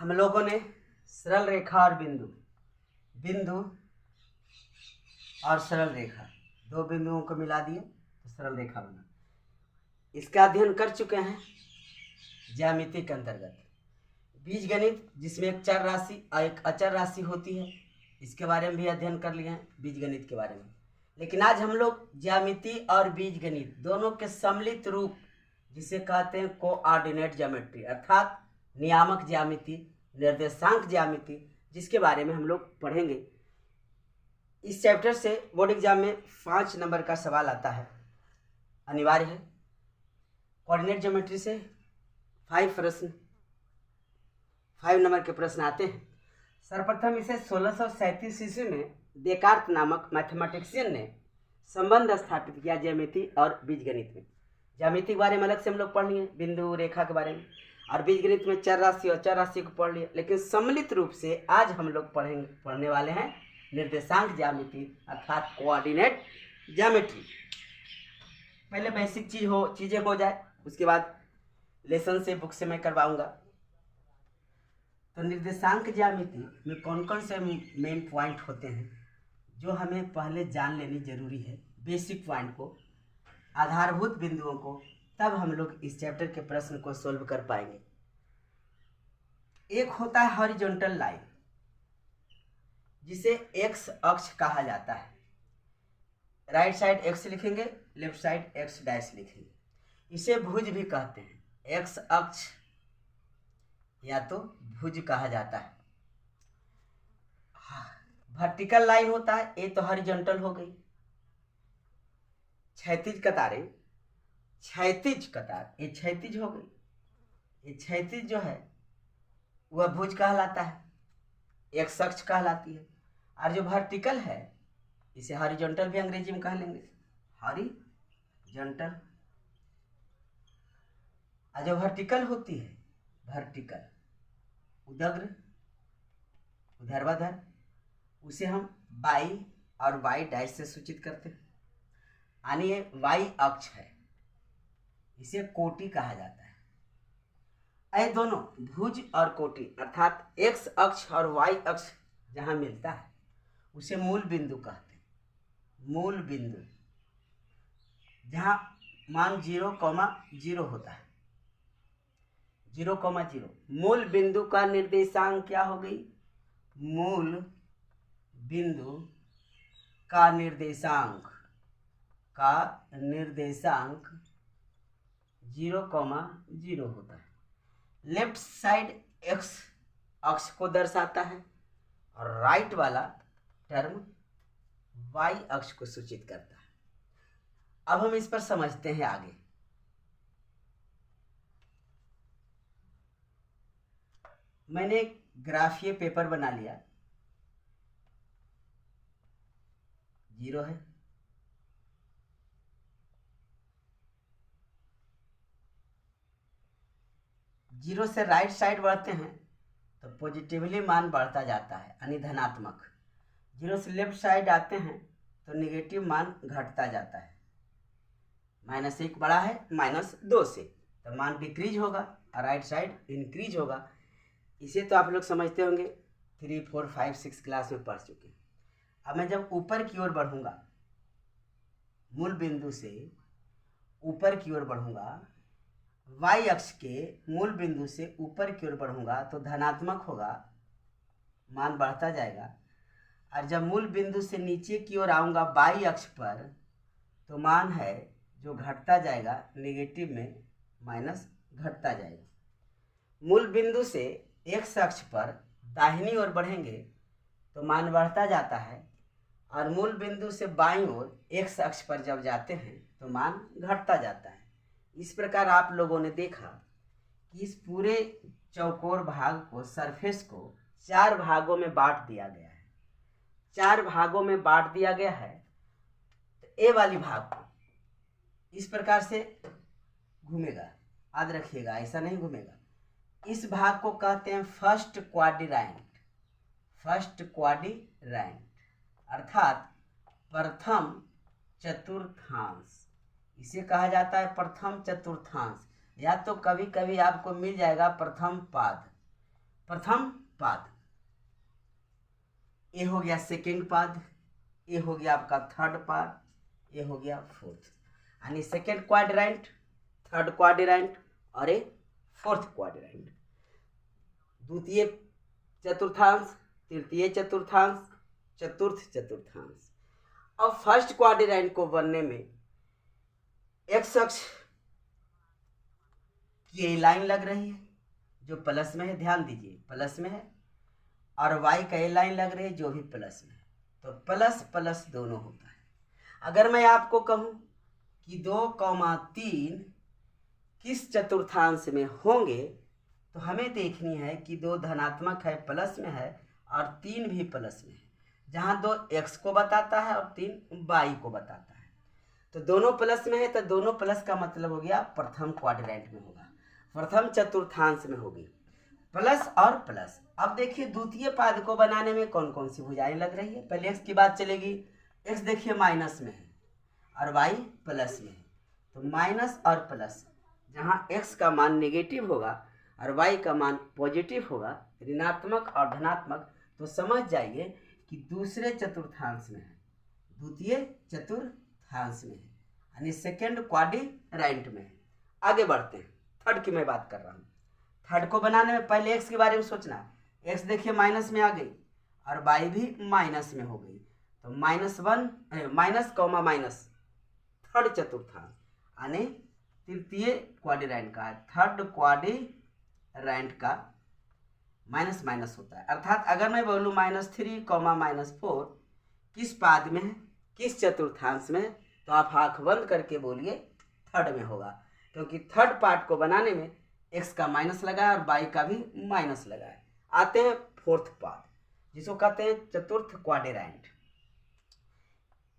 हम लोगों ने सरल रेखा और बिंदु बिंदु और सरल रेखा दो बिंदुओं को मिला दिए तो सरल रेखा बना। इसका अध्ययन कर चुके हैं ज्यामिति के अंतर्गत। बीजगणित जिसमें एक चर राशि और एक अचर राशि होती है, इसके बारे में भी अध्ययन कर लिए हैं बीजगणित के बारे में। लेकिन आज हम लोग ज्यामिति और बीजगणित दोनों के सम्मिलित रूप जिसे कहते हैं कोऑर्डिनेट ज्योमेट्री अर्थात नियामक ज्यामिति, निर्देशांक ज्यामिति, जिसके बारे में हम लोग पढ़ेंगे। इस चैप्टर से बोर्ड एग्जाम में 5 नंबर का सवाल आता है, अनिवार्य है। कोऑर्डिनेट ज्योमेट्री से 5 नंबर के प्रश्न आते हैं। सर्वप्रथम इसे 1637 ईस्वी में डेकार्त नामक मैथमेटिशियन ने संबंध स्थापित किया ज्यामिति और बीजगणित में। ज्यामिति के बारे में अलग से हम लोग पढ़ लिए, बिंदु रेखा के बारे में, और बीजगणित में चर राशि और चर राशि को पढ़ लिया। लेकिन सम्मिलित रूप से आज हम लोग पढ़ने वाले हैं निर्देशांक ज्यामिति अर्थात कोऑर्डिनेट ज्योमेट्री। पहले बेसिक चीजें हो जाए, उसके बाद लेसन से बुक से मैं करवाऊंगा। तो निर्देशांक ज्यामिति में कौन कौन से मेन पॉइंट होते हैं जो हमें पहले जान लेनी जरूरी है, बेसिक पॉइंट को, आधारभूत बिंदुओं को, तब हम लोग इस चैप्टर के प्रश्न को सोल्व कर पाएंगे। एक होता है हॉरिजॉन्टल लाइन जिसे एक्स अक्ष कहा जाता है। राइट साइड एक्स लिखेंगे, लेफ्ट साइड एक्स डैश लिखेंगे। इसे भुज भी कहते हैं, एक्स अक्ष या तो भुज कहा जाता है। वर्टिकल लाइन होता है, ये तो हॉरिजॉन्टल हो गई। क्षैतिज कतार, ये क्षैतिज हो गई। ये क्षैतिज जो है वह भुज कहलाता है, एक्स अक्ष कहलाती है। और जो वर्टिकल है इसे हॉरिजॉन्टल भी अंग्रेजी में कह लेंगे, हॉरिजॉन्टल। और जो वर्टिकल होती है, वर्टिकल उदग्र ऊर्ध्वाधर, उसे हम बाई और वाई डैश से सूचित करते हैं। यानी ये वाई अक्ष है, इसे कोटि कहा जाता है। ये दोनों भुज और कोटि अर्थात एक्स अक्ष और वाई अक्ष जहां मिलता है उसे मूल बिंदु कहते हैं। मूल बिंदु जहां मान 0,0 होता है, 0,0। मूल बिंदु का निर्देशांक क्या हो गई? मूल बिंदु का निर्देशांक 0,0 होता है। लेफ्ट साइड एक्स अक्ष को दर्शाता है और राइट वाला टर्म वाई अक्ष को सूचित करता है। अब हम इस पर समझते हैं आगे। मैंने एक ग्राफीय पेपर बना लिया, 0 है, जीरो से राइट साइड बढ़ते हैं तो पॉजिटिवली मान बढ़ता जाता है यानी धनात्मक। 0 से लेफ्ट साइड आते हैं तो नेगेटिव मान घटता जाता है। -1 बड़ा है -2 से, तो मान डिक्रीज होगा और राइट साइड इंक्रीज होगा। इसे तो आप लोग समझते होंगे, 3, 4, 5, 6 क्लास में पढ़ चुके हैं। अब मैं जब ऊपर की ओर बढ़ूंगा, मूल बिंदु से ऊपर की ओर बढ़ूंगा, वाई अक्ष के मूल बिंदु से ऊपर की ओर बढ़ूंगा तो धनात्मक होगा, मान बढ़ता जाएगा। और जब मूल बिंदु से नीचे की ओर आऊंगा बाई अक्ष पर, तो मान है जो घटता जाएगा, नेगेटिव में माइनस घटता जाएगा। मूल बिंदु से एक्स अक्ष पर दाहिनी ओर बढ़ेंगे तो मान बढ़ता जाता है, और मूल बिंदु से बाईं ओर एक्स अक्ष पर जब जाते हैं तो मान घटता जाता है। इस प्रकार आप लोगों ने देखा कि इस पूरे चौकोर भाग को, सरफेस को 4 भागों में बांट दिया गया है। 4 भागों में बांट दिया गया है। तो ए वाली भाग को इस प्रकार से घूमेगा, याद रखिएगा, ऐसा नहीं घूमेगा। इस भाग को कहते हैं फर्स्ट क्वाड्रेंट। फर्स्ट क्वाड्रेंट अर्थात प्रथम चतुर्थांश, इसे कहा जाता है प्रथम चतुर्थांश, या तो कभी कभी आपको मिल जाएगा प्रथम पाद। प्रथम पाद, ये हो गया सेकेंड पाद, ये हो गया आपका थर्ड पाद, ये हो गया फोर्थ, यानी सेकेंड क्वाड्रेंट, थर्ड क्वाड्रेंट और ये फोर्थ क्वाड्रेंट। द्वितीय चतुर्थांश, तृतीय चतुर्थांश, चतुर्थ चतुर्थांश। अब फर्स्ट क्वाड्रेंट को बनने में एक्स अक्ष की ये लाइन लग रही है जो प्लस में है, ध्यान दीजिए प्लस में है, और वाई का ये लाइन लग रही है जो भी प्लस में है, तो प्लस प्लस दोनों होता है। अगर मैं आपको कहूं कि 2,3 किस चतुर्थांश में होंगे, तो हमें देखनी है कि 2 धनात्मक है, प्लस में है, और 3 भी प्लस में है, जहां 2 एक्स को बताता है और 3 वाई को बताता है। तो दोनों प्लस में है, तो दोनों प्लस का मतलब हो गया प्रथम क्वाड्रेंट में होगा, प्रथम चतुर्थांश में होगी, प्लस और प्लस। अब देखिए द्वितीय पाद को बनाने में कौन कौन सी भुजाएं लग रही है। पहले एक्स की बात चलेगी, एक्स देखिए माइनस में है और वाई प्लस में है, तो माइनस और प्लस, जहां एक्स का मान नेगेटिव होगा और वाई का मान पॉजिटिव होगा, ऋणात्मक और धनात्मक, तो समझ जाइए कि दूसरे चतुर्थांश में है, द्वितीय चतुर्थांश में है, यानी सेकेंड क्वाड्रेंट में है। आगे बढ़ते हैं, थर्ड की मैं बात कर रहा हूँ। थर्ड को बनाने में पहले एक्स के बारे में सोचना, एक्स देखिए माइनस में आ गई और वाई भी माइनस में हो गई, तो -1 माइनस कॉमा माइनस, थर्ड चतुर्थांश यानी तृतीय क्वाड्रेंट का, थर्ड क्वाड्रेंट का माइनस माइनस होता है। अर्थात अगर मैं बोलूँ -3, -4 किस पाद में है, किस चतुर्थांश में है, तो आप आंख बंद करके बोलिए थर्ड में होगा, क्योंकि थर्ड पार्ट को बनाने में एक्स का माइनस लगा है और वाई का भी माइनस लगा है। आते हैं फोर्थ पार्ट, जिसको कहते हैं चतुर्थ क्वाड्रेंट।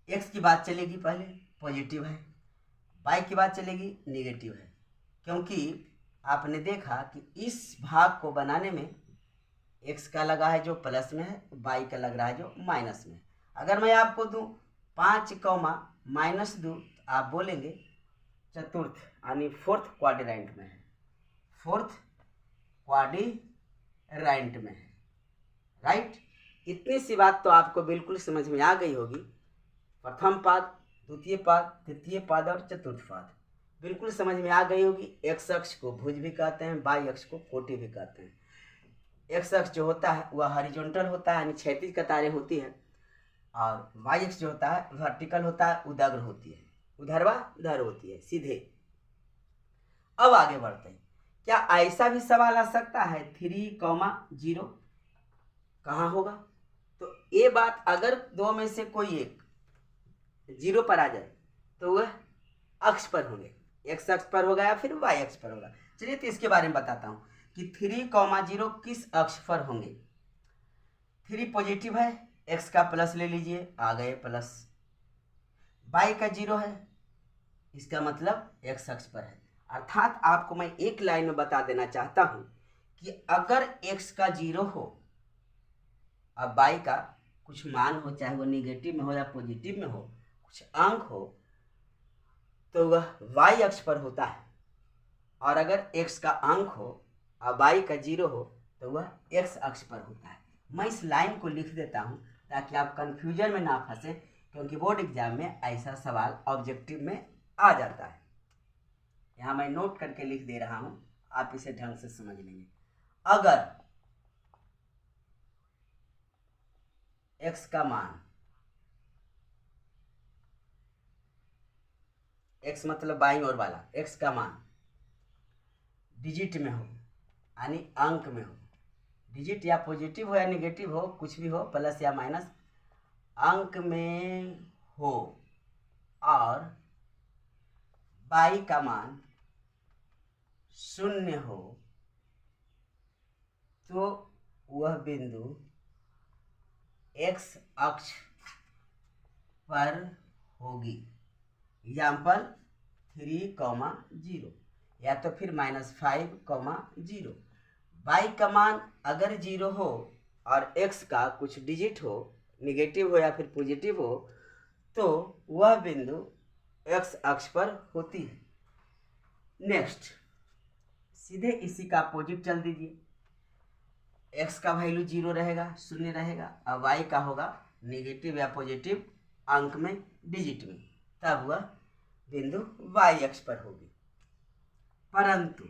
एक्स की बात चलेगी पहले, पॉजिटिव है, वाई की बात चलेगी नेगेटिव है, क्योंकि आपने देखा कि इस भाग को बनाने में एक्स का लगा है जो प्लस में है, वाई का लग रहा है जो माइनस में है। अगर मैं आपको दूं 5, -2, आप बोलेंगे चतुर्थ यानी फोर्थ क्वाड्रेंट में है, फोर्थ क्वाड्रेंट में है, राइट। इतनी सी बात तो आपको बिल्कुल समझ में आ गई होगी। प्रथम पाद, द्वितीय पाद, तृतीय पाद और चतुर्थ पाद बिल्कुल समझ में आ गई होगी। एक्स अक्ष को भुज भी कहते हैं, वाई अक्ष को कोटि भी कहते हैं। एक्स अक्ष जो होता है वह हॉरिजॉन्टल होता है, यानी क्षैतिज कतारें होती हैं, और वाई अक्ष जो होता है वर्टिकल होता है, उदग्र होती है, ऊर्ध्वाधर होती है, सीधे। अब आगे बढ़ते हैं, क्या ऐसा भी सवाल आ सकता है 3,0 कहाँ होगा? तो ये बात अगर दो में से कोई एक 0 पर आ जाए तो वह अक्ष पर होंगे, एक्स अक्ष पर होगा या फिर वाई अक्ष पर होगा। चलिए तो इसके बारे में बताता हूँ कि 3,0 किस अक्ष पर होंगे। 3 पॉजिटिव है, एक्स का प्लस ले लीजिए, आ गए प्लस। वाई का 0 है, इसका मतलब एक्स अक्ष पर है। अर्थात आपको मैं एक लाइन में बता देना चाहता हूं कि अगर एक्स का 0 हो और वाई का कुछ मान हो, चाहे वो नेगेटिव में हो या पॉजिटिव में हो, कुछ अंक हो, तो वह वाई अक्ष पर होता है, और अगर एक्स का अंक हो और वाई का 0 हो तो वह एक्स अक्ष पर होता है। मैं इस लाइन को लिख देता हूं ताकि आप कंफ्यूजन में ना फंसे, क्योंकि बोर्ड एग्जाम में ऐसा सवाल ऑब्जेक्टिव में आ जाता है। यहाँ मैं नोट करके लिख दे रहा हूं, आप इसे ढंग से समझ लेंगे। अगर एक्स का मान, एक्स मतलब बाईं ओर वाला, एक्स का मान डिजिट में हो, यानी अंक में हो, डिजिट या पॉजिटिव हो या नेगेटिव हो, कुछ भी हो, प्लस या माइनस, अंक में हो, और वाई का मान 0 हो, तो वह बिंदु एक्स अक्ष पर होगी। एग्जाम्पल 3,0 या तो फिर -5,0। वाई का मान अगर 0 हो और एक्स का कुछ डिजिट हो, नेगेटिव हो या फिर पॉजिटिव हो, तो वह बिंदु एक्स अक्ष पर होती है। नेक्स्ट, सीधे इसी का अपोजिट चल दीजिए। एक्स का वैल्यू 0 रहेगा, शून्य रहेगा, और वाई का होगा नेगेटिव या पॉजिटिव अंक में, डिजिट में, तब वह बिंदु वाई अक्ष पर होगी। परंतु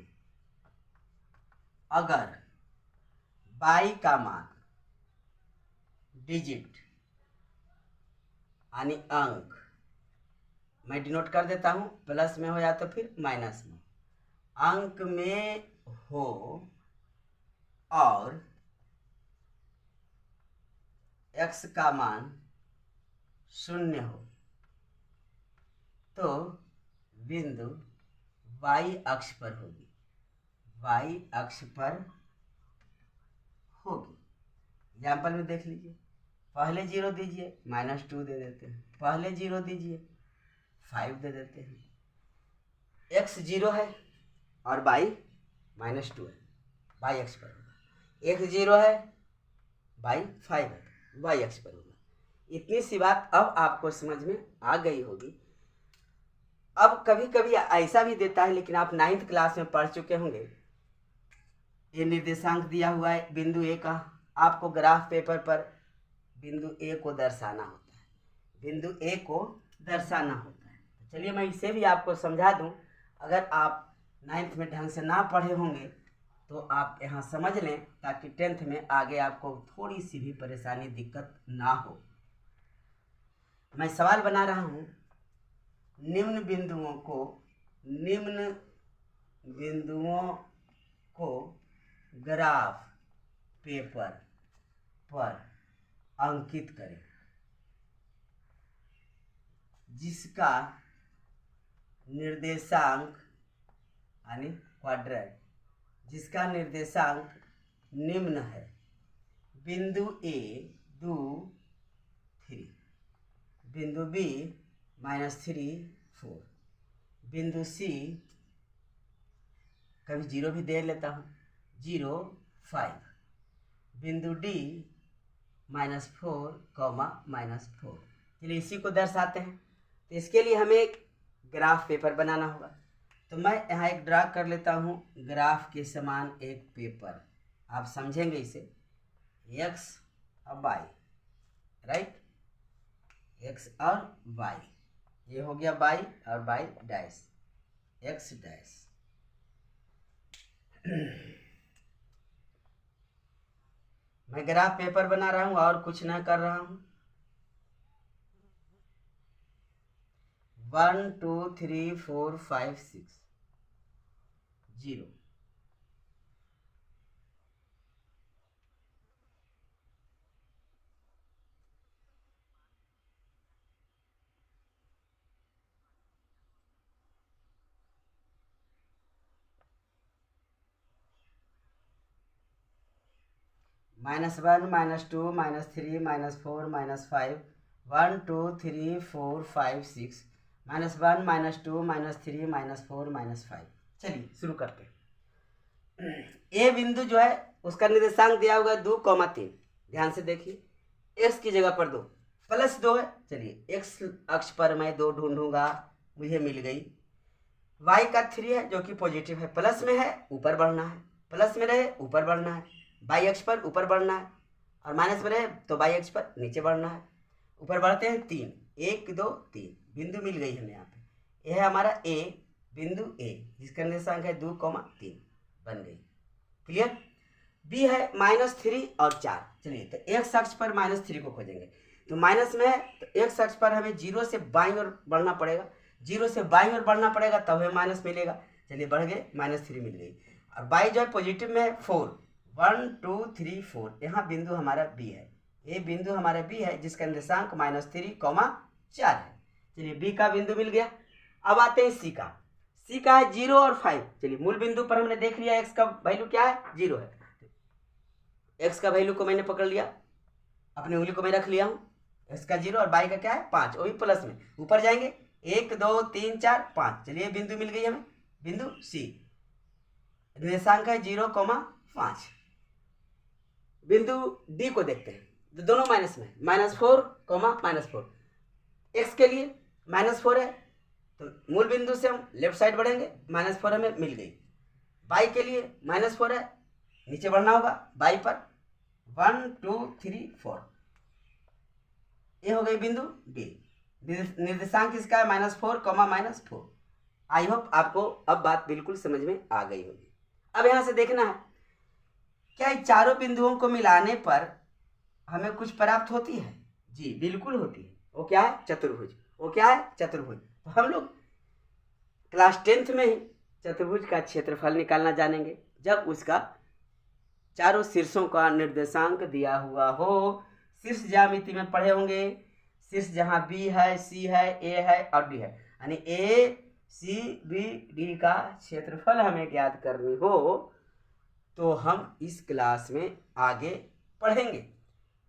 अगर वाई का मान डिजिट यानी अंक, मैं डिनोट कर देता हूं, प्लस में हो या तो फिर माइनस में, अंक में हो और x का मान 0 हो तो बिंदु y अक्ष पर होगी, y अक्ष पर होगी। एग्जाम्पल में देख लीजिए, पहले 0 दीजिए, -2 दे देते हैं, पहले 0 दीजिए, 5 दे देते हैं। x 0 है और y -2 है, y अक्ष पर होगा। x 0 है, y 5 है, y अक्ष पर होगा। इतनी सी बात अब आपको समझ में आ गई होगी। अब कभी कभी ऐसा भी देता है, लेकिन आप 9th क्लास में पढ़ चुके होंगे, ये निर्देशांक दिया हुआ है बिंदु ए का, आपको ग्राफ पेपर पर बिंदु ए को दर्शाना होता है, बिंदु ए को दर्शाना होता है। चलिए मैं इसे भी आपको समझा दूं, अगर आप 9th में ढंग से ना पढ़े होंगे तो आप यहाँ समझ लें, ताकि 10th में आगे आपको थोड़ी सी भी परेशानी दिक्कत ना हो। मैं सवाल बना रहा हूँ, निम्न बिंदुओं को ग्राफ पेपर पर अंकित करें जिसका निर्देशांक यानी क्वाड्रेंट, जिसका निर्देशांक निम्न है, बिंदु ए 2 3, बिंदु बी -3 4, बिंदु सी कभी 0 भी दे लेता हूँ, 0 5, बिंदु डी -4, -4। चलिए इसी को दर्शाते हैं। तो इसके लिए हमें एक ग्राफ पेपर बनाना होगा, तो मैं यहाँ एक ड्रा कर लेता हूँ, ग्राफ के समान एक पेपर, आप समझेंगे इसे, x और y, राइट, x और y, ये हो गया y और y डैश, x डैश। मैं ग्राफ पेपर बना रहा हूँ और कुछ ना कर रहा हूँ। 1 2 3 4 5 6 0, -1 -2 -3 -4 -5, 1 2 3 4 5 6, -1 -2 -3 -4 -5। चलिए शुरू करते हैं। ए बिंदु जो है उसका निर्देशांक दिया होगा 2, 3, ध्यान से देखिए, x की जगह पर 2 +2 है। चलिए x अक्ष पर मैं 2 ढूंढूंगा, मुझे मिल गई। y का 3 है जो कि पॉजिटिव है, प्लस में है, ऊपर बढ़ना है, प्लस में रहे ऊपर बढ़ना है, y अक्ष पर ऊपर बढ़ना है, और माइनस में रहे तो y अक्ष पर नीचे बढ़ना है। ऊपर बढ़ते हैं 3, 1 2 3, बिंदु मिल गई हमें यहाँ पे। यह है हमारा a, बिंदु a जिसका निर्देशांक है 2, 3 बन गई। क्लियर। b है -3 और 4। चलिए तो x अक्ष पर -3 को खोजेंगे, तो माइनस में है तो x अक्ष पर हमें 0 से बाईं ओर बढ़ना पड़ेगा, 0 से बाईं ओर बढ़ना पड़ेगा तब हमें माइनस मिलेगा। चलिए बढ़ गए, -3 मिल गई। और y जो है पॉजिटिव में है 4, 1 2 3 4, यहाँ बिंदु हमारा b है, ये बिंदु हमारा b है जिसका निर्देशांक -3, 4 है। चलिए b का बिंदु मिल गया। अब आते हैं c का। c का है 0 और 5। चलिए मूल बिंदु पर हमने देख लिया x का वैल्यू क्या है, 0 है। x का वैल्यू को मैंने पकड़ लिया, अपनी उंगली को मैं रख लिया हूँ, x का 0 और y का क्या है 5, वो भी प्लस में। ऊपर जाएंगे 1 2 3 4 5। चलिए बिंदु मिल गई हमें, बिंदु c, निर्देशांक है 0, 5। बिंदु d को देखते हैं, तो दोनों माइनस में, -4, -4। x के लिए -4 है तो मूल बिंदु से हम लेफ्ट साइड बढ़ेंगे, -4 हमें मिल गई। y के लिए -4 है, नीचे बढ़ना होगा y पर, 1 2 3 4। ये हो गई बिंदु बी। निर्देशांक इसका है -4, -4। आई होप आपको अब बात बिल्कुल समझ में आ गई होगी। अब यहाँ से देखना है क्या इन चारों बिंदुओं को मिलाने पर हमें कुछ प्राप्त होती है। जी बिल्कुल होती है। वो क्या है? चतुर्भुज। वो क्या है? चतुर्भुज। तो हम लोग क्लास 10th में ही चतुर्भुज का क्षेत्रफल निकालना जानेंगे जब उसका चारों शीर्षों का निर्देशांक दिया हुआ हो। शीर्ष ज्यामिति में पढ़े होंगे, शीर्ष जहाँ बी है, सी है, ए है और डी है, यानी ए सी बी डी का क्षेत्रफल हमें ज्ञात करनी हो तो हम इस क्लास में आगे पढ़ेंगे।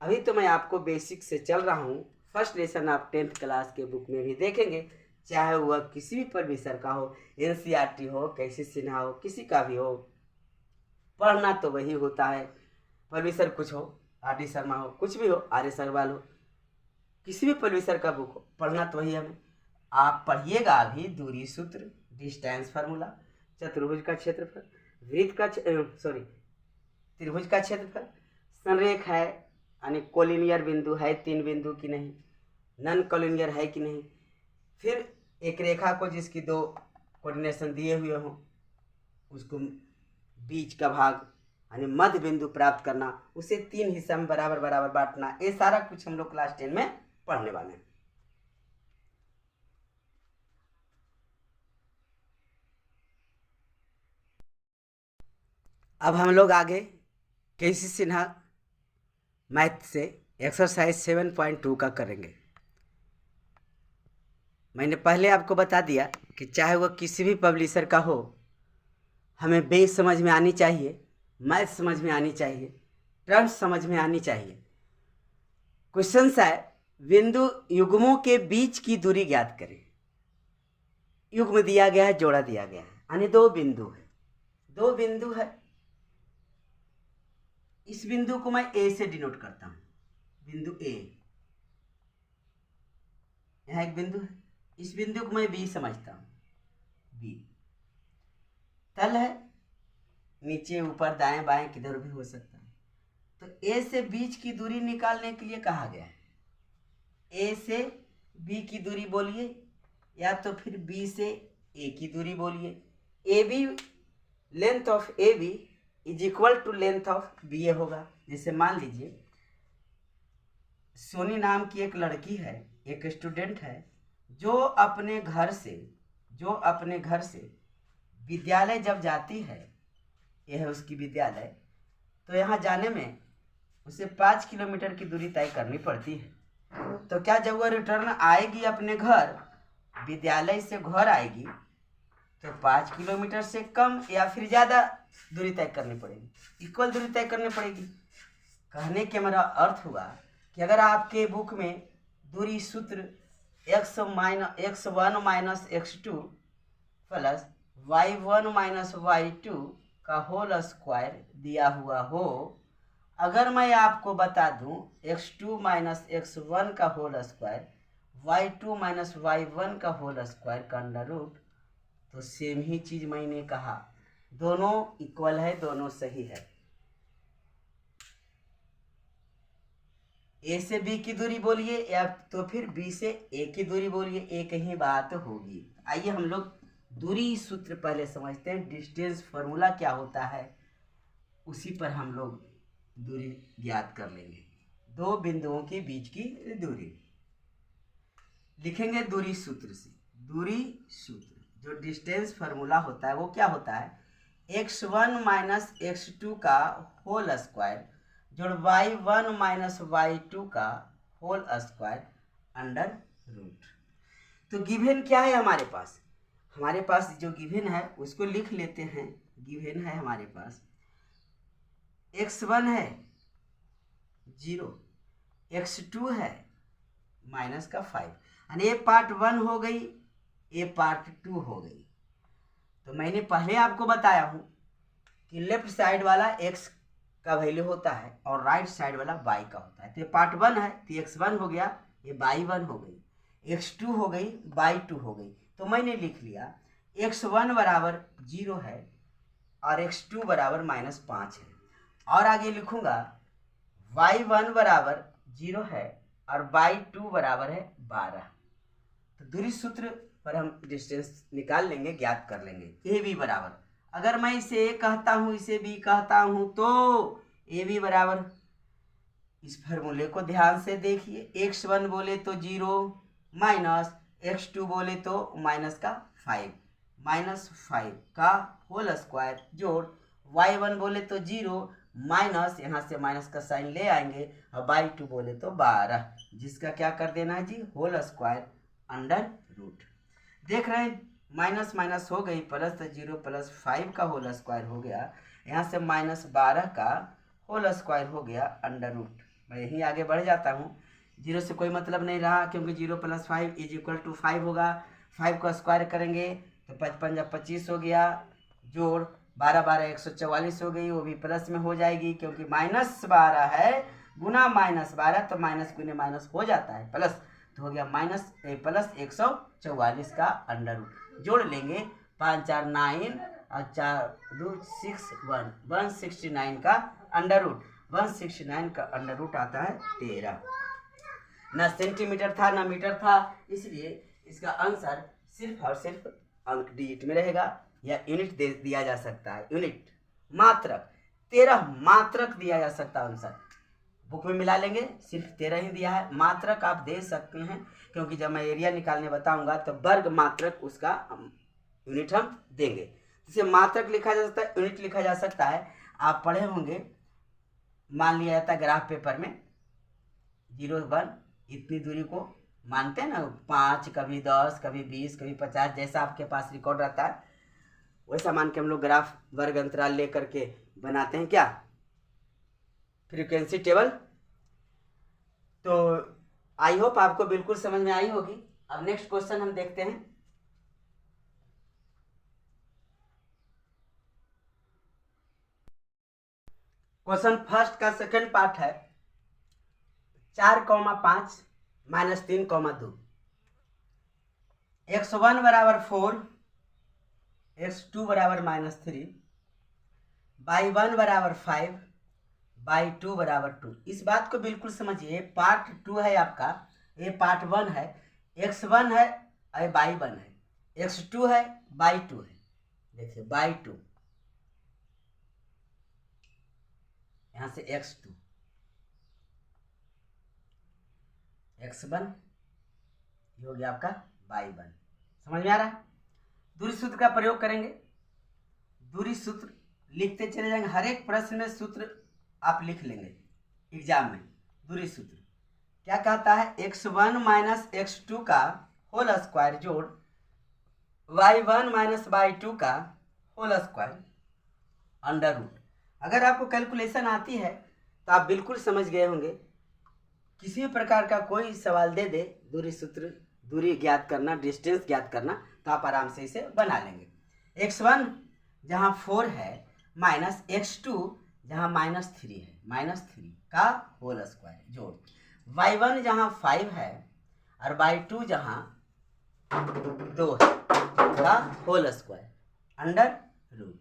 अभी तो मैं आपको बेसिक से चल रहा हूँ। फर्स्ट लेसन आप 10th क्लास के बुक में भी देखेंगे, चाहे वह किसी भी प्रोफेसर का हो, NCERT हो, कैसी सिन्हा हो, किसी का भी हो, पढ़ना तो वही होता है। प्रोफेसर कुछ हो, RD शर्मा हो, कुछ भी हो, RS अग्रवाल हो, किसी भी प्रोफेसर का बुक हो, पढ़ना तो वही हमें। आप पढ़िएगा अभी दूरी सूत्र, डिस्टेंस फार्मूला, चतुर्भुज का क्षेत्रफल, वृत्त का त्रिभुज का क्षेत्रफल, संरेख है यानी कोलिनियर बिंदु है 3 बिंदु की नहीं, नन कोलिनियर है कि नहीं, फिर एक रेखा को जिसकी 2 कोऑर्डिनेशन दिए हुए हों उसको बीच का भाग यानी मध्य बिंदु प्राप्त करना, उसे 3 हिस्सा में बराबर बराबर बांटना, ये सारा कुछ हम लोग क्लास 10 में पढ़ने वाले हैं। अब हम लोग आगे केसी सिन्हा मैथ से एक्सरसाइज 7.2 का करेंगे। मैंने पहले आपको बता दिया कि चाहे वह किसी भी पब्लिशर का हो, हमें बेस समझ में आनी चाहिए, मैथ समझ में आनी चाहिए, टर्म्स समझ में आनी चाहिए। क्वेश्चन है बिंदु युग्मों के बीच की दूरी ज्ञात करें। युग्म दिया गया है, जोड़ा दिया गया है, यानी 2 बिंदु है, 2 बिंदु है। इस बिंदु को मैं ए से डिनोट करता हूं, बिंदु ए, यहां एक बिंदु है, इस बिंदु को मैं बी समझता हूं, बी। तल है, नीचे ऊपर दाएं बाएं किधर भी हो सकता है। तो ए से बीच की दूरी निकालने के लिए कहा गया है ए से बी की दूरी बोलिए या तो फिर बी से ए की दूरी बोलिए। A B, length of A B is equal to length of B A होगा। जैसे मान लीजिए सोनी नाम की एक लड़की है, एक स्टूडेंट है, जो अपने घर से विद्यालय जब जाती है, यह है उसकी विद्यालय, तो यहाँ जाने में उसे 5 किलोमीटर की दूरी तय करनी पड़ती है। तो क्या जब वह रिटर्न आएगी अपने घर, विद्यालय से घर आएगी, तो 5 किलोमीटर से कम या फिर ज़्यादा दूरी तय करनी पड़ेगी, इक्वल दूरी तय करनी पड़ेगी। कहने के मेरा अर्थ हुआ कि अगर आपके बुक में दूरी सूत्र x1 minus x2 plus y1 minus y2 का होल स्क्वायर दिया हुआ हो, अगर मैं आपको बता दूं x2 माइनस x1 का whole square, y2 minus y1 का होल स्क्वायर का अंडर रूट, तो सेम ही चीज मैंने कहा, दोनों इक्वल है, दोनों सही है। ए से बी की दूरी बोलिए या तो फिर बी से ए की दूरी बोलिए, एक ही बात होगी। आइए हम लोग दूरी सूत्र पहले समझते हैं, डिस्टेंस फार्मूला क्या होता है, उसी पर हम लोग दूरी ज्ञात कर लेंगे। 2 बिंदुओं के बीच की दूरी लिखेंगे दूरी सूत्र से। दूरी सूत्र जो डिस्टेंस फार्मूला होता है वो क्या होता है, x1 माइनस x2 का होल स्क्वायर जोड़ y1 माइनस y2 का होल स्क्वायर अंडर रूट। तो गिवन क्या है हमारे पास, हमारे पास जो गिवन है उसको लिख लेते हैं। गिवन है हमारे पास x1 है 0, x2 है माइनस का 5, यानी ये पार्ट 1 हो गई, ये पार्ट 2 हो गई। तो मैंने पहले आपको बताया हूं कि लेफ्ट साइड वाला x का वैल्यू होता है और राइट साइड वाला y का होता है। तो ये पार्ट 1 है, तो x1 हो गया, ये y1 हो गई, x2 हो गई, y2 हो गई। तो मैंने लिख लिया x1 बराबर 0 है और x2 बराबर -5 है। और आगे लिखूंगा y1 बराबर 0 है और y2 बराबर है 12। तो दूरी सूत्र पर हम डिस्टेंस निकाल लेंगे, ज्ञात कर लेंगे। ए बी बराबर, अगर मैं इसे ए कहता हूँ इसे बी कहता हूँ तो ए बी बराबर, इस फॉर्मूले को ध्यान से देखिए, x1 बोले तो 0 माइनस x2 बोले तो माइनस का 5 का होल स्क्वायर जोड़ y1 बोले तो 0 माइनस, यहाँ से माइनस का साइन ले आएंगे, और y2 बोले तो 12, जिसका क्या कर देना है जी, होल स्क्वायर अंडर रूट। देख रहे हैं माइनस माइनस हो गई प्लस, तो 0 प्लस 5 का होल स्क्वायर हो गया, यहाँ से माइनस 12 का होल स्क्वायर हो गया अंडर रूट। मैं यहीं आगे बढ़ जाता हूँ, 0 से कोई मतलब नहीं रहा, क्योंकि 0 प्लस 5 इज इक्वल टू 5 होगा। 5 का स्क्वायर करेंगे तो 55 जब 25 हो गया, जोड़ 12 12 144 हो गई, वो भी प्लस में हो जाएगी, क्योंकि माइनस 12 है गुना माइनस 12, तो माइनस गुने माइनस हो जाता है प्लस, तो हो गया माइनस प्लस 144 का अंडर रूट। जोड़ लेंगे 5 4 9 और 4 2 6 1, 169 का अंडर रूट, 169 का अंडर रूट आता है 13। ना सेंटीमीटर था ना मीटर था, इसलिए इसका आंसर सिर्फ और सिर्फ अंक डिजिट में रहेगा, या यूनिट दे दिया जा सकता है, यूनिट मात्रक 13 मात्रक दिया जा सकता है आंसर। बुक में मिला लेंगे, सिर्फ 13 ही दिया है, मात्रक आप दे सकते हैं, क्योंकि जब मैं एरिया निकालने बताऊंगा तो वर्ग मात्रक उसका यूनिट हम देंगे। इसे मात्रक लिखा जा सकता है, यूनिट लिखा जा सकता है। आप पढ़े होंगे, मान लिया जाता है ग्राफ पेपर में 0 1 इतनी दूरी को मानते हैं ना, 5 कभी 10 कभी 20 कभी 50, जैसा आपके पास रिकॉर्ड रहता है वैसा मान के हम लोग ग्राफ वर्ग अंतराल लेकर के बनाते हैं क्या, फ्रीक्वेंसी टेबल। तो आई होप आपको बिल्कुल समझ में आई होगी। अब नेक्स्ट क्वेश्चन हम देखते हैं। क्वेश्चन फर्स्ट का सेकंड पार्ट है 4,5 माइनस 3,2, x1 बराबर 4, x2 बराबर -3, y1 बराबर 5, y2 बराबर 2। इस बात को बिल्कुल समझिए, पार्ट 2 है आपका, ये पार्ट 1 है, x1 है और y1 है, x2 है y2 है। देखिए y2, यहाँ से x2, x1, ये हो गया आपका y1। समझ में आ रहा है? दूरी सूत्र का प्रयोग करेंगे, दूरी सूत्र लिखते चले जाएंगे, हर एक प्रश्न में सूत्र आप लिख लेंगे एग्जाम में। दूरी सूत्र क्या कहता है, x1 माइनस x2 का होल स्क्वायर जोड़ y1 माइनस y2 का होल स्क्वायर अंडर रूट। अगर आपको कैलकुलेशन आती है तो आप बिल्कुल समझ गए होंगे, किसी भी प्रकार का कोई सवाल दे दे, दूरी सूत्र, दूरी ज्ञात करना, डिस्टेंस ज्ञात करना, तो आप आराम से इसे बना लेंगे। x1 जहाँ 4 है माइनस x2 जहाँ -3 है, -3 का होल स्क्वायर जोड़ y1 जहाँ 5 है और y2 जहाँ 2 है का whole square under root.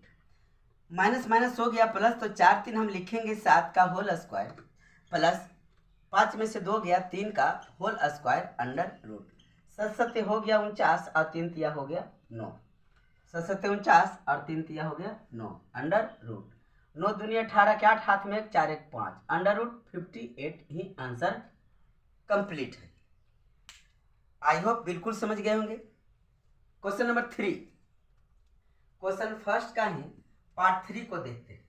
Minus minus हो गया प्लस, तो 4 3 हम लिखेंगे 7 का होल स्क्वायर प्लस 5 में से 2 गया 3 का होल स्क्वायर अंडर रूट। 7 7 हो गया 49 और 3 तिया हो गया 9, 7 7 49 और 3 तिया हो गया 9 अंडर रूट। 9 दूनी 18 के 8 हाथ में 1 4 1 5 अंडर रूट 58 ही आंसर कंप्लीट है। आई होप बिल्कुल समझ गए होंगे। क्वेश्चन नंबर 3, क्वेश्चन फर्स्ट का ही पार्ट 3 को देखते हैं।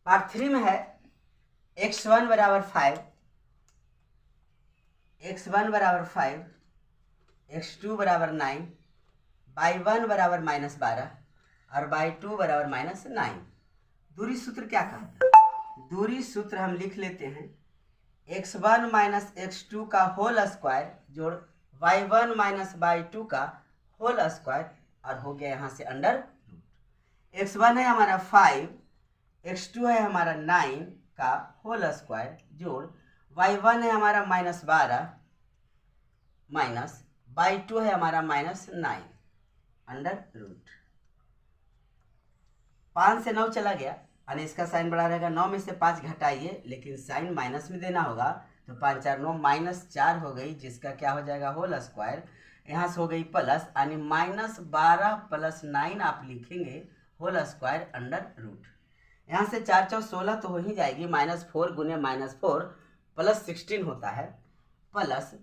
पार्ट 3 में है x1 बराबर 5, x1 बराबर 5, x2 बराबर 9, y1 बराबर -12 और y2 बराबर -9। दूरी सूत्र क्या कहता है, दूरी सूत्र हम लिख लेते हैं, x1 माइनस x2 का होल स्क्वायर जोड़ y1 माइनस y2 का होल स्क्वायर, और हो गया यहाँ से अंडर रूट। x1 है हमारा 5, x2 है हमारा 9 का होल स्क्वायर जोड़ y1 है हमारा -12 माइनस y2 है हमारा -9। Under root. 5 से 9 चला गया यानी इसका साइन बड़ा रहेगा। 9 में से 5 घटाइए, लेकिन साइन माइनस में देना होगा, तो 5 4 9 -4 हो गई, जिसका क्या हो जाएगा होल स्क्वायर। यहाँ से हो गई प्लस यानी -12 + 9 आप लिखेंगे होल स्क्वायर अंडर रूट। यहाँ से 4 4 16 तो हो ही जाएगी, -4 गुने -4 + 16 होता है, प्लस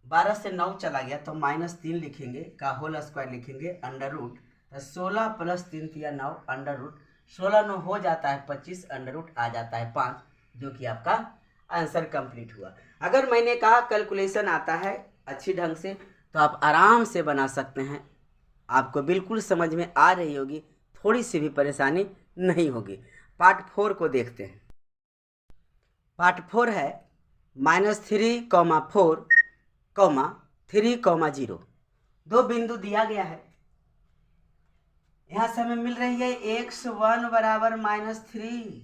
12 से 9 चला गया तो -3 लिखेंगे का होल स्क्वायर लिखेंगे अंडर रूट। तो 16 + 3 × 9 अंडर रूट। 16 9 हो जाता है 25, अंडर रूट आ जाता है 5, जो कि आपका आंसर कंप्लीट हुआ। अगर मैंने कहा कैलकुलेशन आता है अच्छी ढंग से तो आप आराम से बना सकते हैं, आपको बिल्कुल समझ में आ रही होगी, थोड़ी सी भी परेशानी नहीं होगी। पार्ट 4 को देखते हैं। पार्ट 4 है -3, 4, 3, 0। दो बिंदु दिया गया है। यहाँ से हमें मिल रही है x1 बराबर -3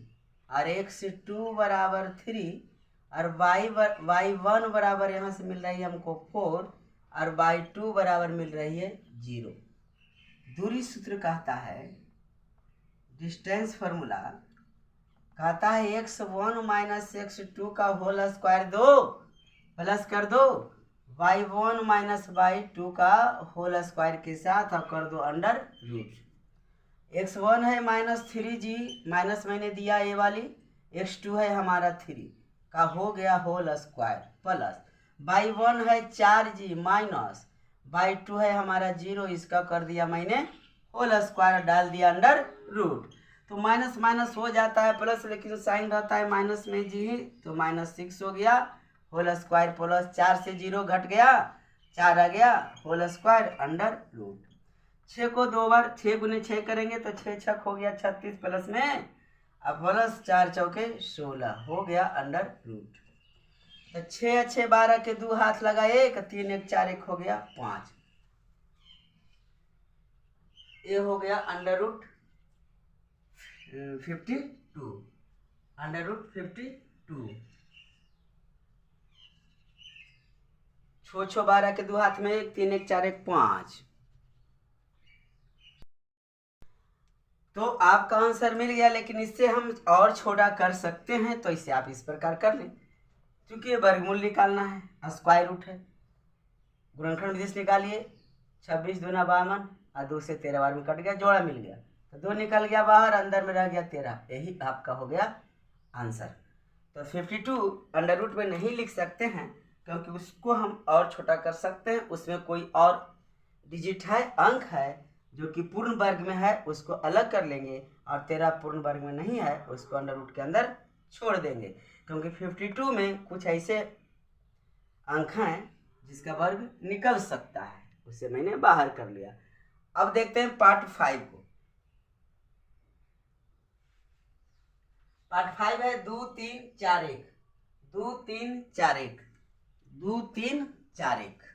और x2 बराबर 3 और y1 बराबर यहाँ से मिल रही है हमको 4 और y2 बराबर मिल रही है 0। दूरी सूत्र कहता है, डिस्टेंस फार्मूला कहता है x1 - x2 का होल स्क्वायर दो, प्लस कर दो y1 - y2 का होल स्क्वायर के साथ और कर दो अंडर रूट। x1 है -3g, माइनस मैंने दिया ये वाली, x2 है हमारा 3 का हो गया होल स्क्वायर, प्लस y1 है 4g माइनस y2 है हमारा 0, इसका कर दिया मैंने होल स्क्वायर, डाल दिया अंडर रूट। तो माइनस माइनस हो जाता है प्लस, लेकिन साइन रहता है माइनस में जी, तो -6 हो गया होल स्क्वायर, प्लस 4 से 0 घट गया, 4 आ गया होल स्क्वायर अंडर रूट। 6 को 2 बार 6 गुने 6 करेंगे तो 6 छक हो गया 36, प्लस में अब प्लस 4 चौके 16 हो गया अंडर रूट। तो 6 6 12 के 2 हाथ लगा 1, 3 1 4 1 हो गया 5, ये हो गया अंडर रूट 52, अंडर रूट 52। 6 6 12 के 2 हाथ में 1, 3 1 4 1 5। तो आपका आंसर मिल गया, लेकिन इससे हम और छोटा कर सकते हैं, तो इसे आप इस प्रकार कर लें। क्योंकि ये वर्गमूल निकालना है, स्क्वायर रूट है, गुणनखंड विधि से निकालिए। 26 दूना 52 और 2 से 13 बार में कट गया, जोड़ा मिल गया, तो 2 निकल गया बाहर, अंदर में रह गया 13, यही आपका हो गया आंसर। तो 52 अंडर रूट में नहीं लिख सकते हैं, क्योंकि उसको हम और छोटा कर सकते हैं, उसमें कोई और डिजिट है, अंक है जो कि पूर्ण वर्ग में है, उसको अलग कर लेंगे, और 13 पूर्ण वर्ग में नहीं है, उसको अंडर रूट के अंदर छोड़ देंगे, क्योंकि 52 में कुछ ऐसे अंक हैं जिसका वर्ग निकल सकता है, उसे मैंने बाहर कर लिया। अब देखते हैं पार्ट 5 को। पार्ट 5 है 2 3 4 1, 2 3 4 1, 2 3 4 1।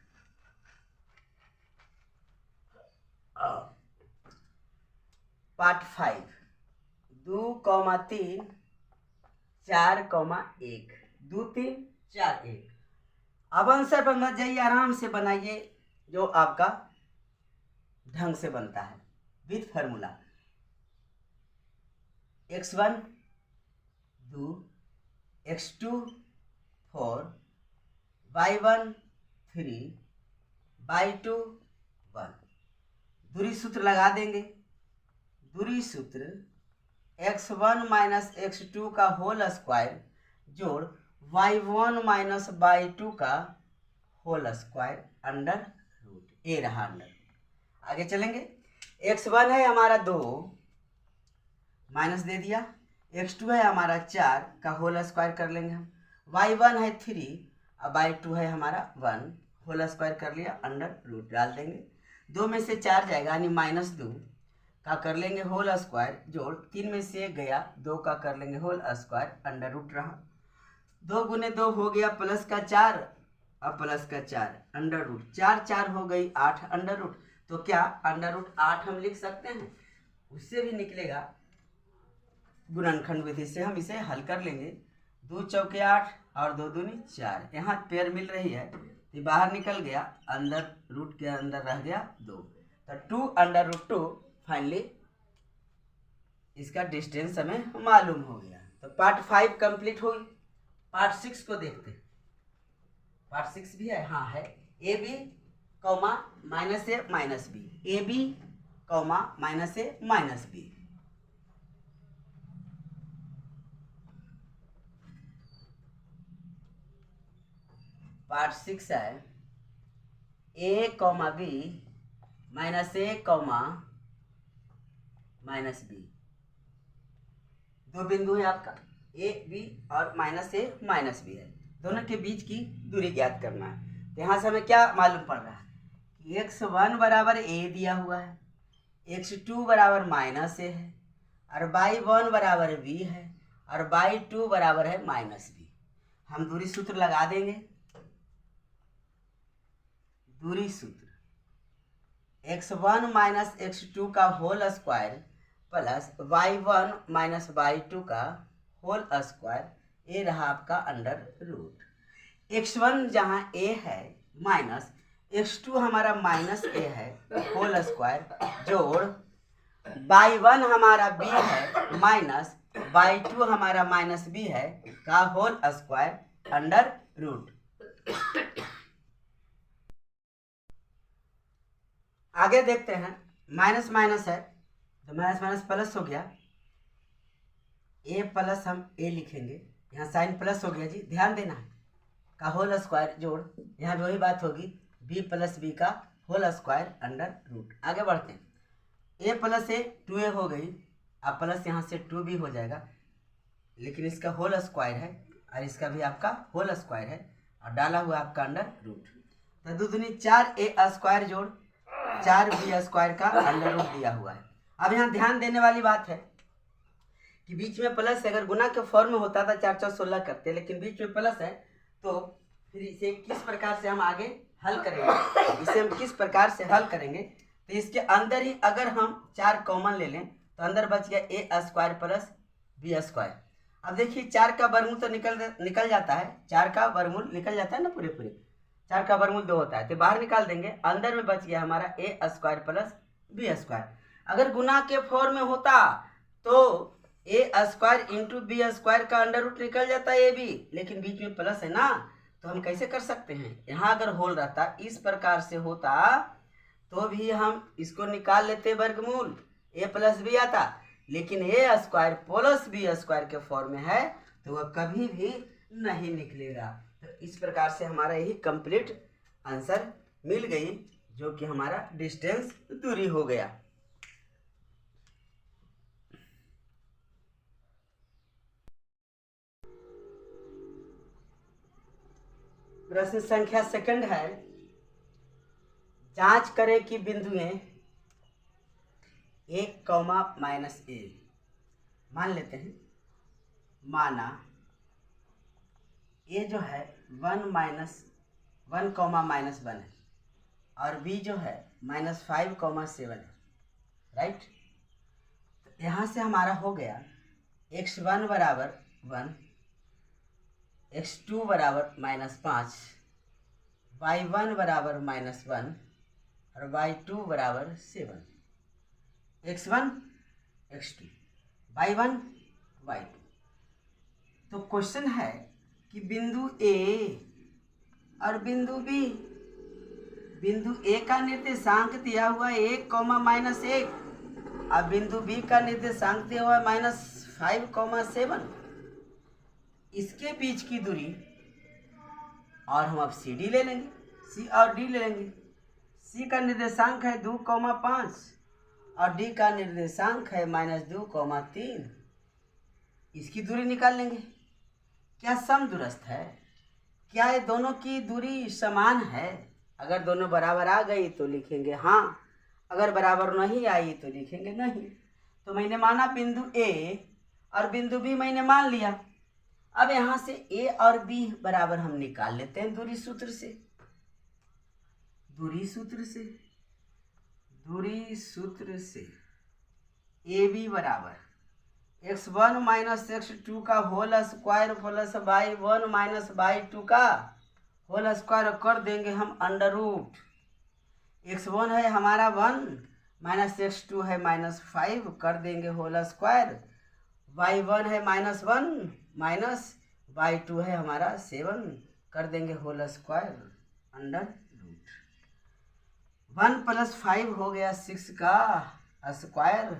पार्ट 5 2, 3 4, 1, 2 3 4 1। अब आंसर पर मत जाइए, आराम से बनाइए जो आपका ढंग से बनता है with formula. x1 2, x2 4, y1 3, y2 1। दूरी सूत्र लगा देंगे। दूरी सूत्र x1 - x2 का होल स्क्वायर जोड़ y1 - y2 का होल स्क्वायर अंडर रूट, ये रहा अंडर। आगे चलेंगे। x1 है हमारा 2, माइनस दे दिया, x2 है हमारा 4 का होल स्क्वायर कर लेंगे हम, y1 है 3 और y2 है हमारा 1, होल स्क्वायर कर लिया, अंडर रूट डाल देंगे। 2 में से 4 जाएगा यानी -2 का कर लेंगे होल स्क्वायर जोड़ 3 में से 1 गया, 2 का कर लेंगे होल स्क्वायर, अंडर रूट रहा। 2 गुने 2 हो गया प्लस का 4 और प्लस का 4 अंडर रूट, 4 4 हो गई 8 अंडर रूट। तो क्या अंडर रूट 8 हम लिख सकते हैं, उससे भी निकलेगा, गुणनखंड विधि से हम इसे हल कर लेंगे। 2 चौके 8 और 2 दूनी 4, यहाँ पेयर मिल रही है, तो बाहर निकल गया, अंदर रूट के अंदर रह गया 2, तो 2√2 फाइनली इसका डिस्टेंस हमें मालूम हो गया। तो पार्ट 5 कंप्लीट हुई। पार्ट 6 को देखते हैं। पार्ट 6 भी है, हाँ है। A B comma minus A minus B, A B comma minus A minus B. Part 6 है A comma B minus A comma minus B. दो बिंदु है आपका ए बी और माइनस ए माइनस बी है, दोनों के बीच की दूरी ज्ञात करना है। तो यहाँ से हमें क्या मालूम पड़ रहा है कि x1 बराबर ए दिया हुआ है, x2 बराबर माइनस ए है, और y1 बराबर b है, और y2 बराबर है माइनस बी। हम दूरी सूत्र लगा देंगे। दूरी सूत्र x1 माइनस x2 का whole square plus y1 minus y2 का होल स्क्वायर, ये रहा आपका अंडर रूट। x1 जहाँ a है माइनस x2 हमारा माइनस a है होल स्क्वायर, जोड़ y1 हमारा b है माइनस y2 हमारा माइनस b है का होल स्क्वायर अंडर रूट। आगे देखते हैं। माइनस माइनस है तो माइनस माइनस प्लस हो गया, ए प्लस हम ए लिखेंगे, यहाँ साइन प्लस हो गया जी, ध्यान देना है। का होल स्क्वायर जोड़, यहाँ भी वही बात होगी, बी प्लस बी का होल स्क्वायर अंडर रूट। आगे बढ़ते हैं। ए प्लस ए 2a हो गई, अब प्लस यहाँ से 2b हो जाएगा, लेकिन इसका होल स्क्वायर है और इसका भी आपका होल स्क्वायर है, और डाला हुआ आपका अंडर रूट। तो दो दूनी 4a स्क्वायर जोड़ 4b स्क्वायर का अंडर रूट दिया हुआ है। अब यहाँ ध्यान देने वाली बात है कि बीच में प्लस है, अगर गुना के फॉर्म में होता था 4 4 16 करते, लेकिन बीच में प्लस है तो फिर इसे किस प्रकार से हम आगे हल करेंगे, इसे हम किस प्रकार से हल करेंगे। तो इसके अंदर ही अगर हम 4 कॉमन ले लें तो अंदर बच गया ए स्क्वायर प्लस बी स्क्वायर। अब देखिए 4 का वर्गमूल तो निकल जाता है, 4 का वर्गमूल निकल जाता है ना, पूरे 4 का वर्गमूल 2 होता है, तो बाहर निकाल देंगे। अंदर में बच गया हमारा ए स्क्वायर प्लस बी स्क्वायर। अगर गुना के फॉर्म में होता तो ए स्क्वायर इंटू बी स्क्वायर का अंडर रूट निकल जाता है ए बी, लेकिन बीच में प्लस है ना, तो हम कैसे कर सकते हैं, यहाँ अगर होल रहता इस प्रकार से होता तो भी हम इसको निकाल लेते वर्गमूल, ए प्लस बी आता, लेकिन ए स्क्वायर प्लस बी स्क्वायर के फॉर्म में है तो वह कभी भी नहीं निकलेगा। तो इस प्रकार से हमारा यही कंप्लीट आंसर मिल गई, जो कि हमारा डिस्टेंस दूरी हो गया। प्रश्न संख्या सेकंड है, जांच करें कि बिंदुएं 1 कॉमा माइनस ए। मान लेते हैं, माना ए जो है 1 कॉमा माइनस 1 है और बी जो है -5 कॉमा 7 है, राइट। तो यहाँ से हमारा हो गया x1 बराबर 1, x2 बराबर -5, y1 बराबर -1 और y2 बराबर 7। x1 x2 y1 y2। तो क्वेश्चन है कि बिंदु ए और बिंदु बी, बिंदु ए का निर्देशांक दिया हुआ 1 कॉमा -1 और बिंदु बी का निर्देशांक दिया हुआ -5 कॉमा 7, इसके बीच की दूरी, और हम अब सी डी ले लेंगे, सी और डी ले लेंगे। सी का निर्देशांक है 2,5 और डी का निर्देशांक है -2,3, इसकी दूरी निकाल लेंगे। क्या समदूरस्थ है, क्या ये दोनों की दूरी समान है? अगर दोनों बराबर आ गई तो लिखेंगे हाँ, अगर बराबर नहीं आई तो लिखेंगे नहीं। तो मैंने माना बिंदु ए और बिंदु बी मैंने मान लिया। अब यहाँ से ए और बी बराबर हम निकाल लेते हैं दूरी सूत्र से। दूरी सूत्र से ए बी बराबर x1 माइनस x2 का whole square plus y1 minus y2 का होल स्क्वायर कर देंगे हम अंडर रूट। x1 है हमारा 1 माइनस x2 है -5 कर देंगे होल स्क्वायर। y1 है -1 माइनस y2 है हमारा 7 कर देंगे होल स्क्वायर अंडर रूट। 1 + 5 हो गया 6 का स्क्वायर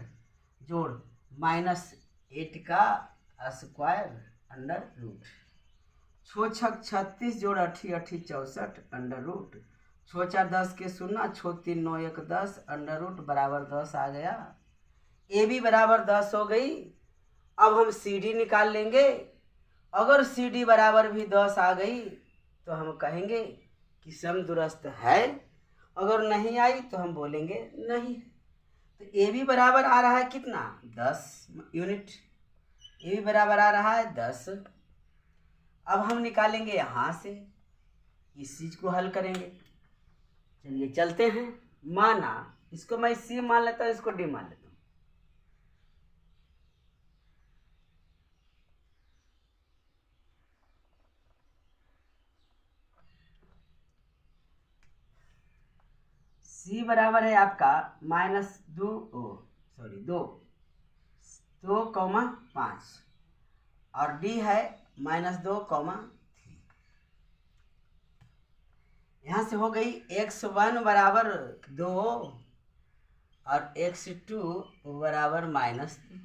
जोड़ -8 का स्क्वायर अंडर रूट। 6 छक 36 जोड़ 8 8 64 अंडर रूट। 6 4 10 के 0, 6 3 9 1 10 अंडर रूट बराबर 10 आ गया। ए भी बराबर 10 हो गई। अब हम सी डी निकाल लेंगे। अगर सी डी बराबर भी 10 आ गई तो हम कहेंगे कि सम दुरुस्त है। अगर नहीं आई तो हम बोलेंगे नहीं। तो ए भी बराबर आ रहा है कितना 10 यूनिट। ए भी बराबर आ रहा है 10। अब हम निकालेंगे यहाँ से, इस चीज को हल करेंगे। चलिए चलते हैं। माना इसको मैं सी मान लेता हूँ, इसको डी मान लेता हूँ। सी बराबर है आपका -2.5 और डी है -2.3। यहाँ से हो गई x1 बराबर 2 और x2 बराबर -3,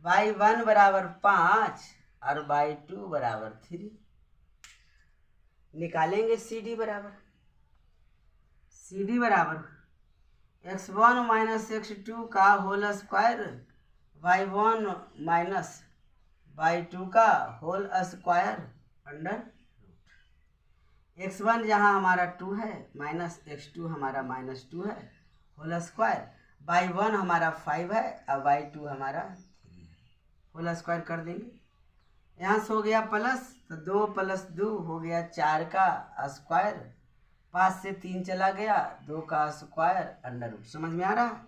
y1 बराबर 5 और y2 बराबर 3। निकालेंगे सी डी बराबर। सी डी बराबर x1 माइनस x2 का whole square y1 minus y2 का whole square under root. x1 जहाँ हमारा 2 है माइनस x2 हमारा -2 है होल स्क्वायर, y1 हमारा 5 है और y2 हमारा 3 है होल स्क्वायर कर देंगे। यहाँ से हो गया प्लस, तो 2 + 2 हो गया 4 का स्क्वायर, 5 से 3 चला गया 2 का स्क्वायर अंडर रूट। समझ में आ रहा है?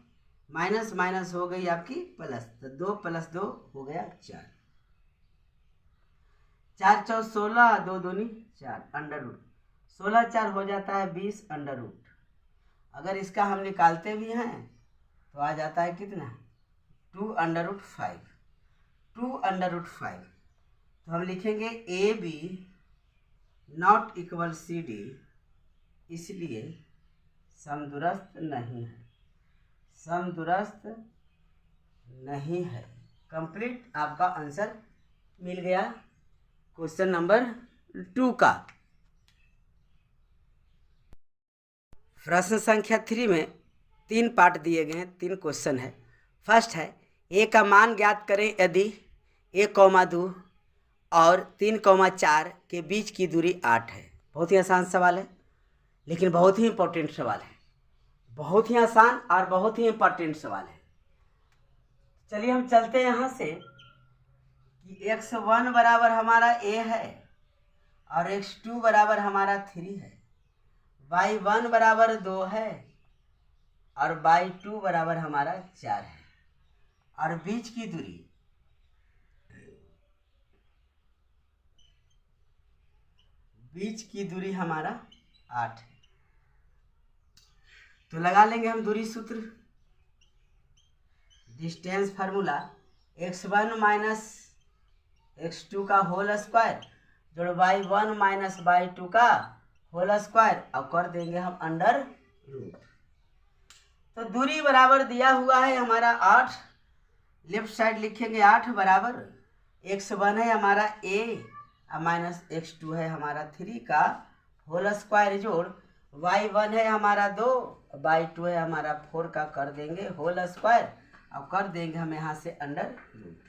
माइनस माइनस हो गई आपकी प्लस, तो 2 + 2 हो गया 4। 4 × 4 = 16, 2 दूनी 4 अंडर रूट। 16 4 हो जाता है 20 अंडर रूट। अगर इसका हम निकालते भी हैं तो आ जाता है कितना 2 अंडर रूट 5। 2 अंडर रूट 5 तो हम लिखेंगे A B not equal C D, इसलिए समदुरस्त नहीं है। समदुरस्त नहीं है। कंप्लीट आपका आंसर मिल गया क्वेश्चन नंबर 2 का। प्रश्न संख्या 3 में 3 पार्ट दिए गए हैं, 3 क्वेश्चन है। फर्स्ट है ए का मान ज्ञात करें यदि a,2 और 3,4 के बीच की दूरी 8 है। बहुत ही आसान सवाल है लेकिन बहुत ही इंपॉर्टेंट सवाल है। बहुत ही आसान और बहुत ही इंपॉर्टेंट सवाल है। चलिए हम चलते हैं यहाँ से कि x1 बराबर हमारा a है और x2 बराबर हमारा 3 है, y1 बराबर 2 है और y2 बराबर हमारा 4 है और बीच की दूरी हमारा 8 है। तो लगा लेंगे हम दूरी सूत्र। Distance formula x1 minus x2 का होल स्क्वायर जोड़ y1 माइनस y2 का होल स्क्वायर और कर देंगे हम अंडर रूट। तो दूरी बराबर दिया हुआ है हमारा 8, लेफ्ट साइड लिखेंगे 8 बराबर x1 है हमारा a और माइनस x2 है हमारा 3 का होल स्क्वायर जोड़ y1 है हमारा 2, y2 है हमारा 4 का कर देंगे होल स्क्वायर और कर देंगे हम यहाँ से अंडर रूट।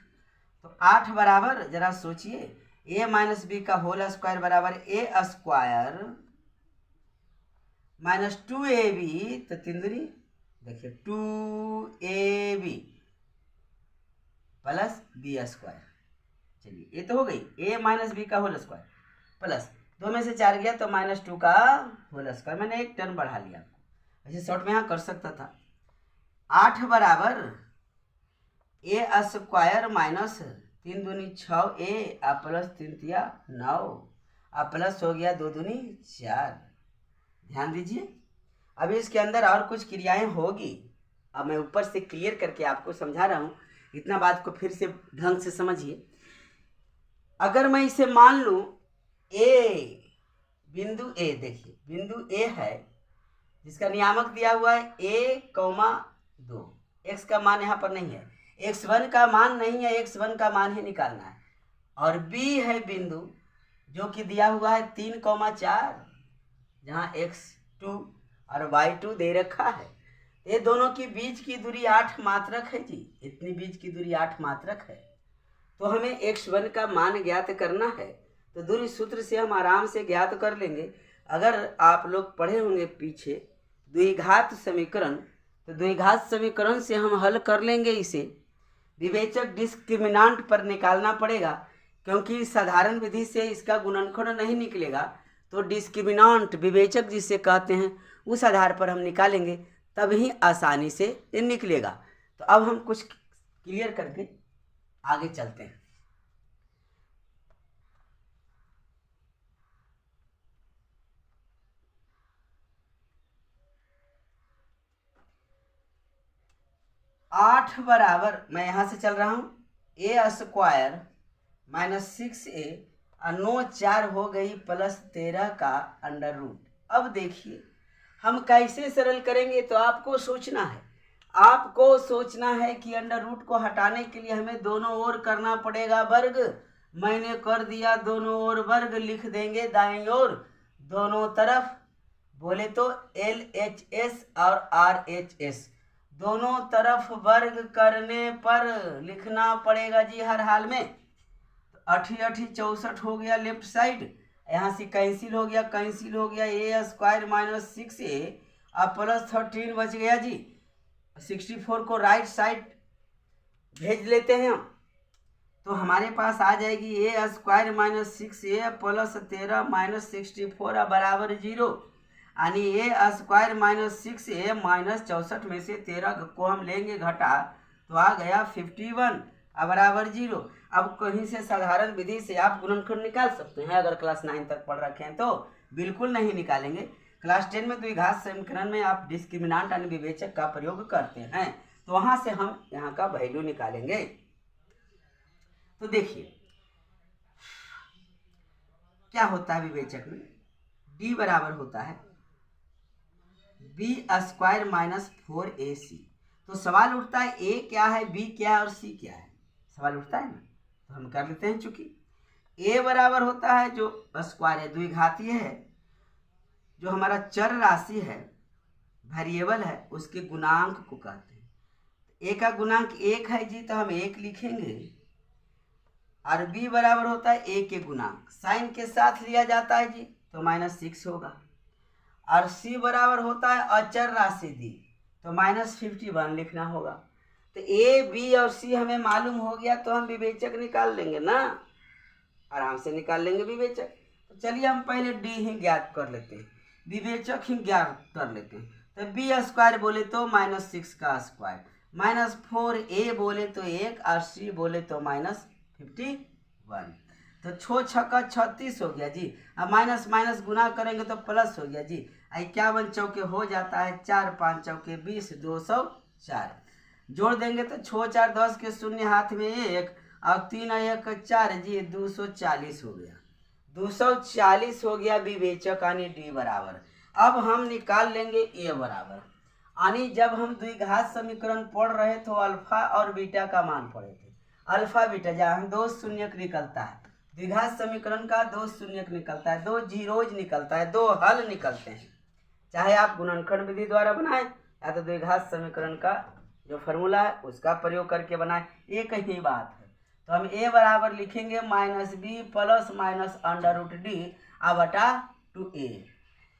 तो 8 बराबर जरा सोचिए a माइनस b का होल स्क्वायर बराबर a स्क्वायर माइनस 2ab, तो 3 दूनी देखिए 2ab प्लस b स्क्वायर। चलिए ये तो हो गई a माइनस b का होल स्क्वायर प्लस 2 में से 4 गया तो -2 का होल स्क्वायर। मैंने एक टर्म बढ़ा लिया आपको, ऐसे शॉर्ट में यहाँ कर सकता था। 8 बराबर a स्क्वायर माइनस 3 दूनी 6a प्लस 3 तिया 9 प्लस हो गया 2 दूनी 4। ध्यान दीजिए अभी इसके अंदर और कुछ क्रियाएं होगी, अब मैं ऊपर से क्लियर करके आपको समझा रहा हूँ, इतना बात को फिर से ढंग से समझिए। अगर मैं इसे मान लूँ ए, बिंदु ए, देखिए बिंदु ए है जिसका नियामक दिया हुआ है a,2, x का मान यहाँ पर नहीं है, x1 का मान नहीं है, x1 का मान ही निकालना है। और b है बिंदु जो कि दिया हुआ है 3,4, जहाँ x2 और y2 दे रखा है। ये दोनों की बीच की दूरी 8 मात्रक है जी, इतनी बीच की दूरी 8 मात्रक है। तो हमें x1 का मान ज्ञात करना है, तो दूरी सूत्र से हम आराम से ज्ञात कर लेंगे। अगर आप लोग पढ़े होंगे पीछे द्विघात समीकरण, तो द्विघात समीकरण से हम हल कर लेंगे इसे। विवेचक डिस्क्रिमिनांट पर निकालना पड़ेगा, क्योंकि साधारण विधि से इसका गुणनखंड नहीं निकलेगा, तो डिस्क्रिमिनांट विवेचक जिसे कहते हैं उस आधार पर हम निकालेंगे, तभी आसानी से ये निकलेगा। तो अब हम कुछ क्लियर करके आगे चलते हैं। आठ बराबर, मैं यहाँ से चल रहा हूँ, a² -6a और 9 4 हो गई +13 का √। अब देखिए हम कैसे सरल करेंगे, तो आपको सोचना है कि √ को हटाने के लिए हमें दोनों ओर करना पड़ेगा वर्ग। मैंने कर दिया, दोनों ओर वर्ग लिख देंगे दाईं ओर, दोनों तरफ बोले तो LHS और RHS दोनों तरफ वर्ग करने पर लिखना पड़ेगा जी हर हाल में। 8 8 64 हो गया लेफ्ट साइड, यहाँ से कैंसिल हो गया a² -6a और +13 बच गया जी। 64 को राइट साइड भेज लेते हैं हम, तो हमारे पास आ जाएगी a² -6a +13 -64 बराबर 0, यानी a² -6a -64 में से 13 को हम लेंगे घटा, तो आ गया 51 बराबर 0। अब कहीं से साधारण विधि से आप गुणनखंड निकाल सकते हैं, अगर क्लास 9 तक पढ़ रखे हैं तो बिल्कुल नहीं निकालेंगे। क्लास 10 में द्विघात समीकरण में आप डिस्क्रिमिनांट यानी विवेचक का प्रयोग करते हैं, तो वहां से हम यहाँ का वैल्यू निकालेंगे। तो देखिए क्या होता है विवेचक में, d बराबर होता है b² -4ac। तो सवाल उठता है a क्या है, b क्या है और c क्या है, सवाल उठता है ना, तो हम कर लेते हैं। चूंकि a बराबर होता है जो स्क्वायर है, द्विघातीय है, जो हमारा चर राशि है, वेरिएबल है, उसके गुणांक को कहते हैं। a का गुणांक 1 है जी, तो हम 1 लिखेंगे। और b बराबर होता है a के गुणांक, साइन के साथ लिया जाता है जी, तो -6 होगा। और c बराबर होता है अचर राशि दी, तो -51 लिखना होगा। तो a, b और c हमें मालूम हो गया, तो हम विवेचक निकाल लेंगे ना, आराम से निकाल लेंगे विवेचक। तो चलिए हम पहले d ही ज्ञात कर लेते हैं, विवेचक ही ज्ञात कर लेते हैं। तो b² बोले तो -6 का स्क्वायर, -4a बोले तो 1 और c बोले तो -51, तो 6 छक्का 36 हो गया जी। अब माइनस माइनस गुना करेंगे तो प्लस हो गया जी। 51 चौके हो जाता है 4 5 चौके 20, 204 जोड़ देंगे तो 6 4 10 के शून्य हाथ में 1 और 3 1 4 जी, 240 हो गया। 240 हो गया विवेचक यानी डी बराबर। अब हम निकाल लेंगे ए बराबर, यानी जब हम द्विघात समीकरण पढ़ रहे तो अल्फा और बीटा का मान पढ़े थे। अल्फा बीटा जहाँ 2 शून्यक निकलता है, द्विघात समीकरण का 2 शून्यक निकलता है, 2 जीरोज निकलता है, 2 हल निकलते हैं। चाहे आप गुणनखंड विधि द्वारा बनाएं या तो द्विघात समीकरण का जो फॉर्मूला है उसका प्रयोग करके बनाएं, एक ही बात है। तो हम ए बराबर लिखेंगे -b प्लस माइनस √d बटा 2a।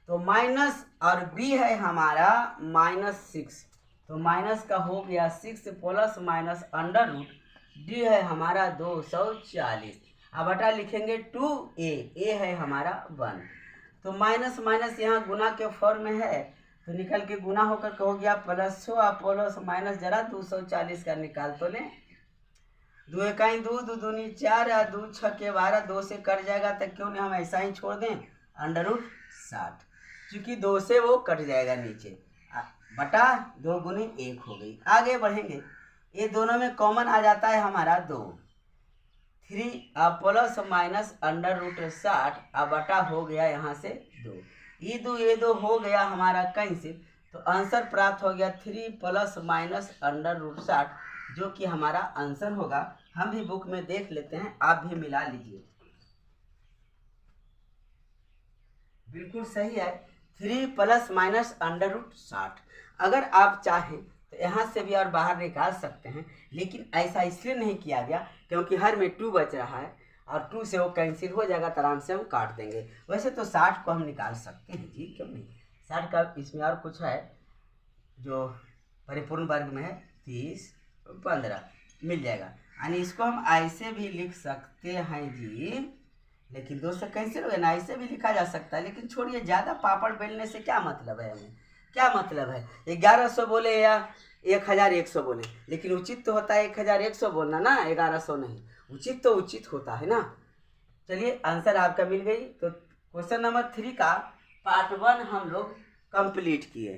तो माइनस और b है हमारा -6, तो माइनस का हो गया 6 प्लस माइनस √d है हमारा 240 बटा लिखेंगे 2a, a है हमारा 1। तो माइनस माइनस यहाँ गुना के फॉर्म में है तो निकल के गुना होकर हो गया प्लस, प्लस माइनस जरा 240 का निकाल तो लें। 2 1 2, 2 दूनी 4 और 2 6 के 12, 2 से कट जाएगा तो क्यों नहीं हम ऐसा ही छोड़ दें √60। क्योंकि 2 से वो कट जाएगा नीचे, बटा 2 गुने 1 हो गई। आगे बढ़ेंगे, ये दोनों में कॉमन आ जाता है हमारा 2, 3 प्लस माइनस अंडर रूट 60 बटा हो गया यहाँ से 2, ये दो हो गया हमारा कैंसिल, तो आंसर प्राप्त हो गया 3 प्लस माइनस अंडर रूट 60, जो कि हमारा आंसर होगा। हम भी बुक में देख लेते हैं, आप भी मिला लीजिए। बिल्कुल सही है, 3 प्लस माइनस अंडर रूट 60। अगर आप चाहें तो यहाँ से भी और बाहर निकाल सकते हैं, लेकिन ऐसा इसलिए नहीं किया गया क्योंकि हर में 2 बच रहा है और 2 से वो कैंसिल हो जाएगा, तो आराम से हम काट देंगे। वैसे तो 60 को हम निकाल सकते हैं जी, क्यों नहीं। 60 का इसमें और कुछ है जो परिपूर्ण वर्ग में है, 30 15 मिल जाएगा, यानी इसको हम ऐसे भी लिख सकते हैं जी, लेकिन 2 से कैंसिल हो गया ना, ऐसे भी लिखा जा सकता है। लेकिन छोड़िए, ज़्यादा पापड़ बेलने से क्या मतलब है, हमें क्या मतलब है 1100 बोले या 1100 बोले, लेकिन उचित तो होता है 1100 बोलना ना, 1100 नहीं, उचित तो उचित होता है ना। चलिए, आंसर आपका मिल गई। तो क्वेश्चन नंबर 3 का पार्ट 1 हम लोग कंप्लीट किए।